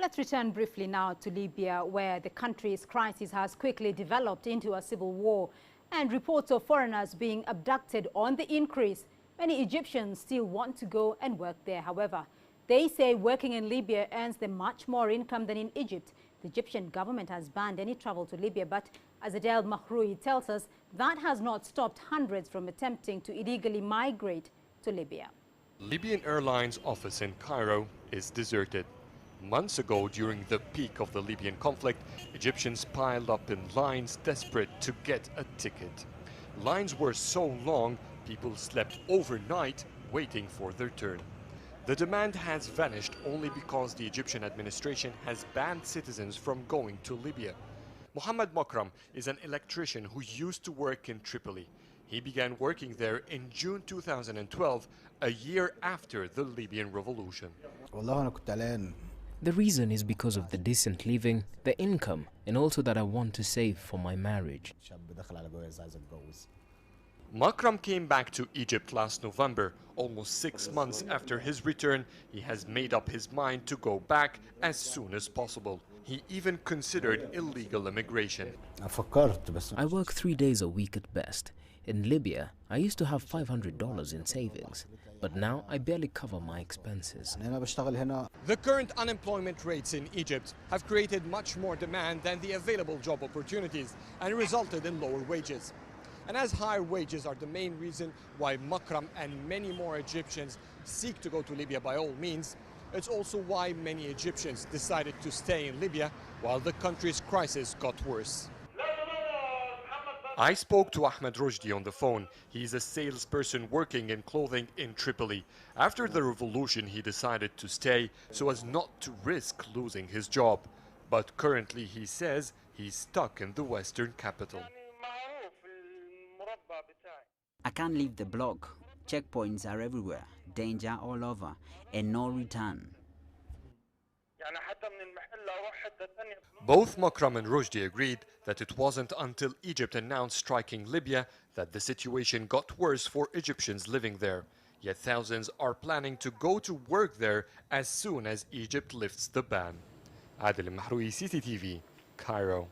Let's return briefly now to Libya, where the country's crisis has quickly developed into a civil war, and reports of foreigners being abducted on the increase. Many Egyptians still want to go and work there, however. They say working in Libya earns them much more income than in Egypt. The Egyptian government has banned any travel to Libya, but as Adel Mahroui tells us, that has not stopped hundreds from attempting to illegally migrate to Libya. Libyan Airlines office in Cairo is deserted. Months ago, during the peak of the Libyan conflict, Egyptians piled up in lines desperate to get a ticket. Lines were so long, people slept overnight waiting for their turn. The demand has vanished only because the Egyptian administration has banned citizens from going to Libya. Mohammed Makram is an electrician who used to work in Tripoli. He began working there in June 2012, a year after the Libyan revolution. The reason is because of the decent living, the income, and also that I want to save for my marriage. Makram came back to Egypt last November. Almost 6 months after his return, he has made up his mind to go back as soon as possible. He even considered illegal immigration. I work 3 days a week at best. In Libya, I used to have $500 in savings, but now I barely cover my expenses. The current unemployment rates in Egypt have created much more demand than the available job opportunities and resulted in lower wages. And as higher wages are the main reason why Makram and many more Egyptians seek to go to Libya by all means, it's also why many Egyptians decided to stay in Libya while the country's crisis got worse. I spoke to Ahmed Rushdie on the phone. He's a salesperson working in clothing in Tripoli. After the revolution, he decided to stay so as not to risk losing his job. But currently, he says, he's stuck in the western capital. I can't leave the block. Checkpoints are everywhere, danger all over, and no return. Both Makram and Rushdie agreed that it wasn't until Egypt announced striking Libya that the situation got worse for Egyptians living there. Yet thousands are planning to go to work there as soon as Egypt lifts the ban. Adel Mahroui, CCTV, Cairo.